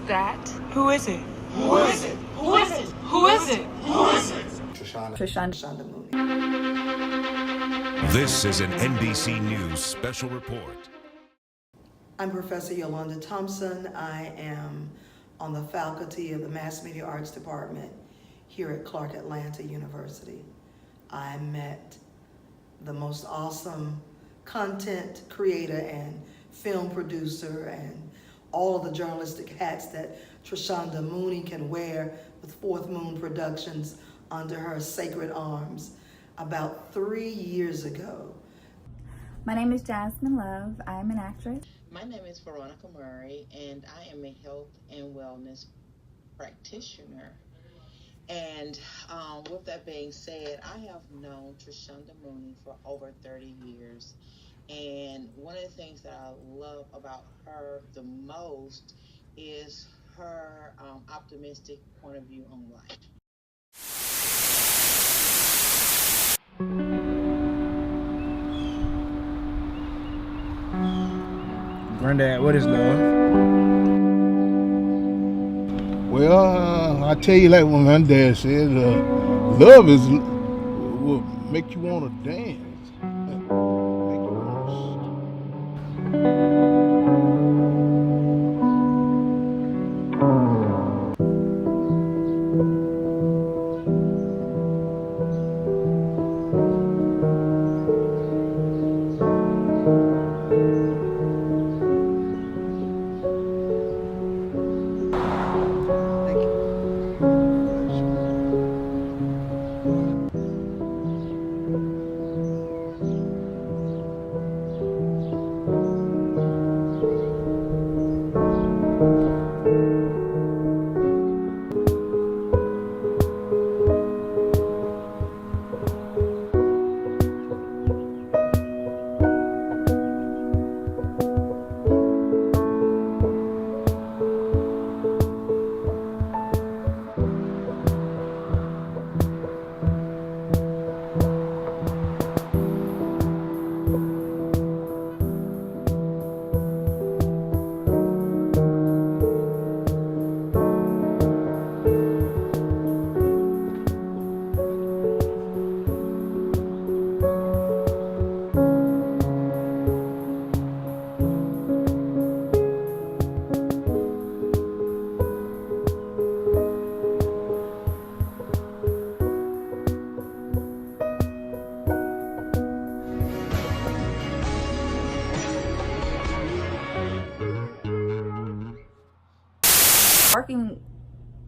that? Who is it? Who is it? Who is it? Who is it? Who is it? Trishonda Mooney. This is an NBC News special report. I'm Professor Yolanda Thompson. I am on the faculty of the Mass Media Arts Department here at Clark Atlanta University. I met the most awesome content creator and film producer and all of the journalistic hats that Trishonda Mooney can wear with Fourth Moon Productions under her sacred arms about 3 years ago. My name is Jasmine Love. I'm an actress. My name is Veronica Murray, and I am a health and wellness practitioner. And with that being said, I have known Trishonda Mooney for over 30 years. And one of the things that I love about her the most is her optimistic point of view on life. Granddad, what is love? Well, I tell you like what my dad said, love will make you want to dance. Make you Working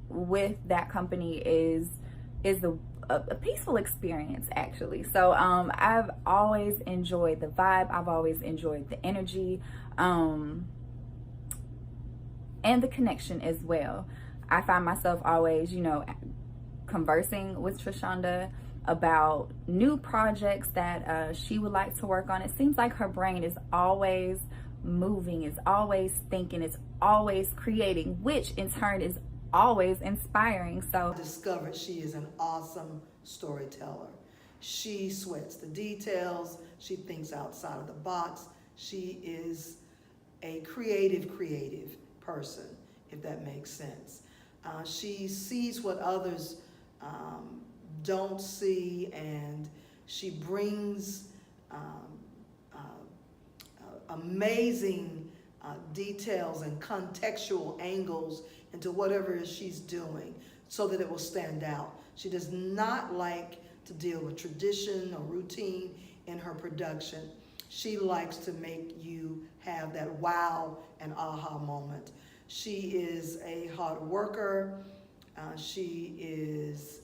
with that company is a peaceful experience, actually. So I've always enjoyed the vibe. I've always enjoyed the energy and the connection as well. I find myself always, conversing with Trishonda about new projects that she would like to work on. It seems like her brain is always moving, is always thinking, is always creating, which in turn is always inspiring. So I discovered she is an awesome storyteller. She sweats the details. She thinks outside of the box. She is a creative person, if that makes sense. She sees what others don't see, and she brings amazing details and contextual angles into whatever she's doing so that it will stand out. She does not like to deal with tradition or routine in her production. She likes to make you have that wow and aha moment. She is a hard worker. She is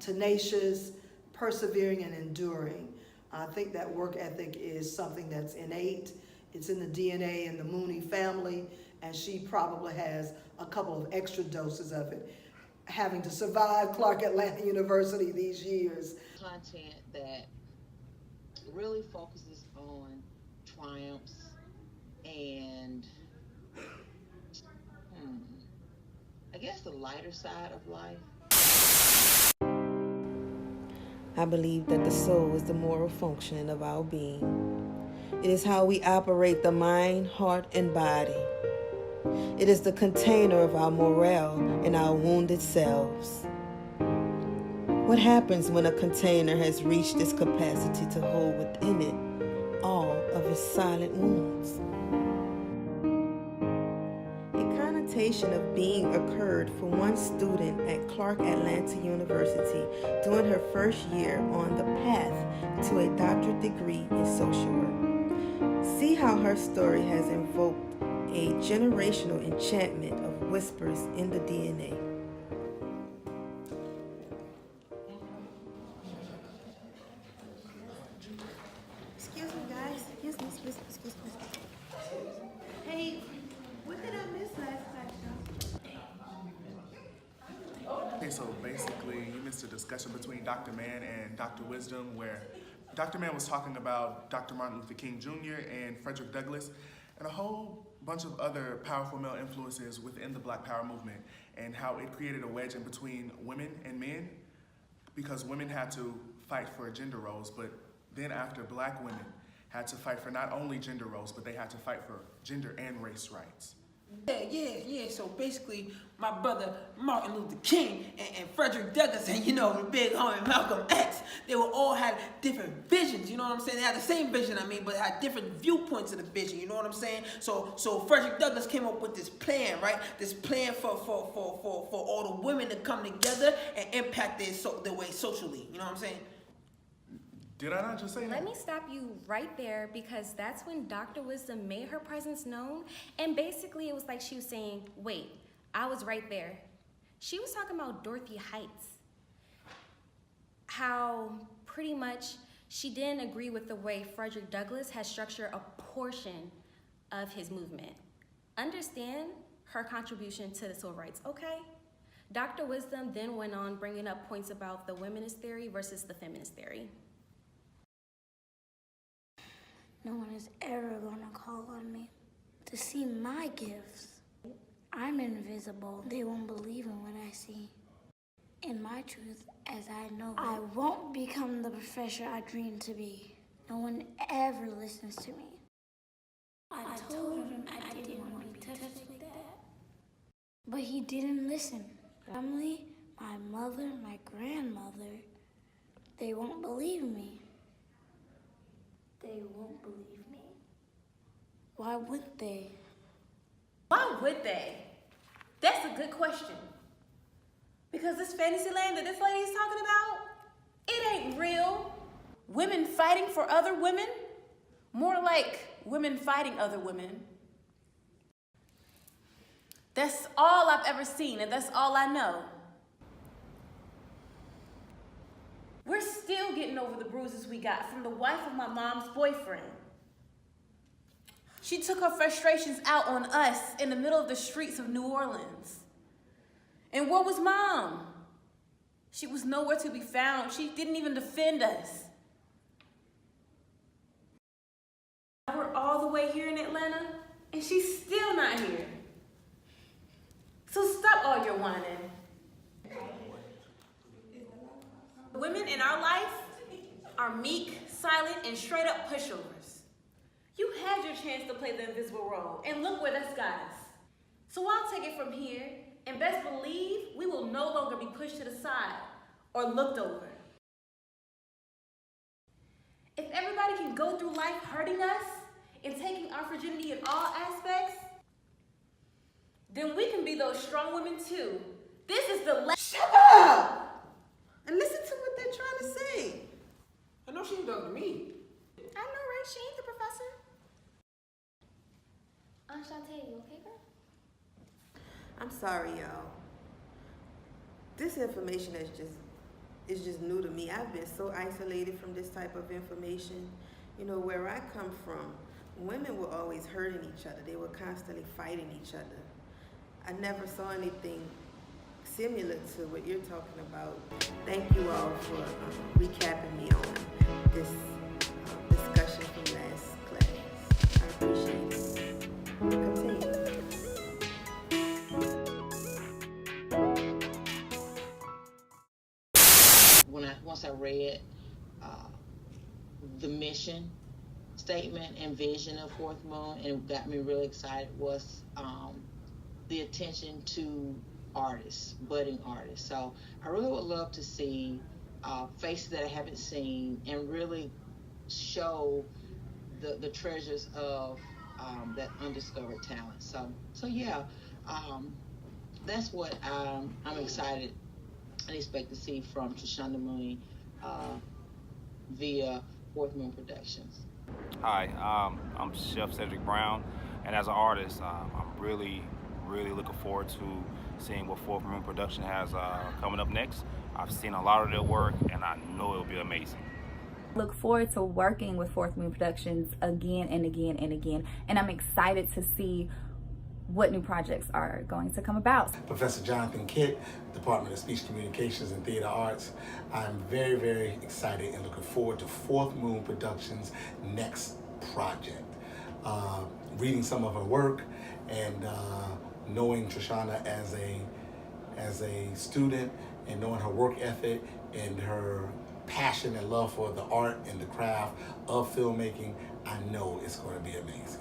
tenacious, persevering, and enduring. I think that work ethic is something that's innate. It's in the DNA in the Mooney family, and she probably has a couple of extra doses of it, having to survive Clark Atlanta University these years. Content that really focuses on triumphs and I guess the lighter side of life. I believe that the soul is the moral function of our being. It is how we operate the mind, heart, and body. It is the container of our morale and our wounded selves. What happens when a container has reached its capacity to hold within it all of its silent wounds? A connotation of being occurred for one student at Clark Atlanta University during her first year on the path to a doctorate degree in social work. See how her story has invoked a generational enchantment of whispers in the DNA. Excuse me, guys. Excuse me. Hey, what did I miss last class? Okay, so basically you missed a discussion between Dr. Mann and Dr. Wisdom where Dr. Mann was talking about Dr. Martin Luther King Jr. and Frederick Douglass and a whole bunch of other powerful male influences within the Black Power movement and how it created a wedge in between women and men because women had to fight for gender roles, but then after Black women had to fight for not only gender roles, but they had to fight for gender and race rights. Yeah. So basically, my brother Martin Luther King and Frederick Douglass and, the big homie Malcolm X, they were all had different visions, you know what I'm saying? They had the same vision, but had different viewpoints of the vision, you know what I'm saying? So Frederick Douglass came up with this plan, right? This plan for all the women to come together and impact their way socially, you know what I'm saying? Did I not just say that? Let me stop you right there because that's when Dr. Wisdom made her presence known. And basically it was like she was saying, wait, I was right there. She was talking about Dorothy Heights. How pretty much she didn't agree with the way Frederick Douglass had structured a portion of his movement. Understand her contribution to the civil rights, okay? Dr. Wisdom then went on bringing up points about the womanist theory versus the feminist theory. No one is ever gonna call on me to see my gifts. I'm invisible. They won't believe in what I see. In my truth, as I know, I won't become the professor I dreamed to be. No one ever listens to me. I told him I didn't want to be touched like that. But he didn't listen. Family, my mother, my grandmother, they won't believe me. They won't believe me. Why would they? Why would they? That's a good question. Because this fantasy land that this lady's talking about, it ain't real. Women fighting for other women? More like women fighting other women. That's all I've ever seen, and that's all I know. We're still getting over the bruises we got from the wife of my mom's boyfriend. She took her frustrations out on us in the middle of the streets of New Orleans. And where was Mom? She was nowhere to be found. She didn't even defend us. We're all the way here in Atlanta, and she's still not here. So stop all your whining. Women in our life are meek, silent, and straight up pushovers. You had your chance to play the invisible role, and look where that's got us. So I'll take it from here, and best believe we will no longer be pushed to the side or looked over. If everybody can go through life hurting us and taking our virginity in all aspects, then we can be those strong women too. This is the Shut up! And listen to what they're trying to say. I know she ain't talking to me. I know, right? She ain't the professor. Aunt Shantae, you okay, girl? I'm sorry, y'all. This information is just new to me. I've been so isolated from this type of information. Where I come from, women were always hurting each other. They were constantly fighting each other. I never saw anything similar to what you're talking about. Thank you all for recapping me on this discussion from last class. I appreciate it. Continue. Once I read the mission statement and vision of Fourth Moon, and it got me really excited, was the attention to artists, budding artists. So I really would love to see faces that I haven't seen and really show the treasures of that undiscovered talent. So yeah, that's what I'm excited and expect to see from Trishonda Mooney via Fourth Moon Productions. Hi, I'm Chef Cedric Brown, and as an artist, I'm really looking forward to seeing what Fourth Moon Production has coming up next. I've seen a lot of their work, and I know it'll be amazing. Look forward to working with Fourth Moon Productions again and again and again, and I'm excited to see what new projects are going to come about. Professor Jonathan Kitt, Department of Speech Communications and Theater Arts. I'm very excited and looking forward to Fourth Moon Productions' next project. Reading some of her work and knowing Trishonda as a student and knowing her work ethic and her passion and love for the art and the craft of filmmaking, I know it's going to be amazing.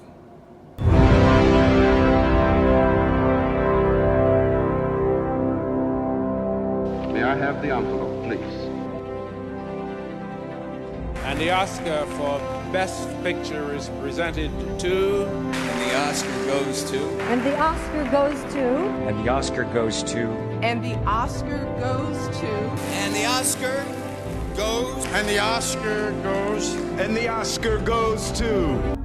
May I have the envelope, please? And the Oscar for Best Picture is presented to... And the Oscar goes to... And the Oscar goes to... And the Oscar goes to... And the Oscar goes to... And the Oscar goes... And the Oscar goes... And the Oscar goes to...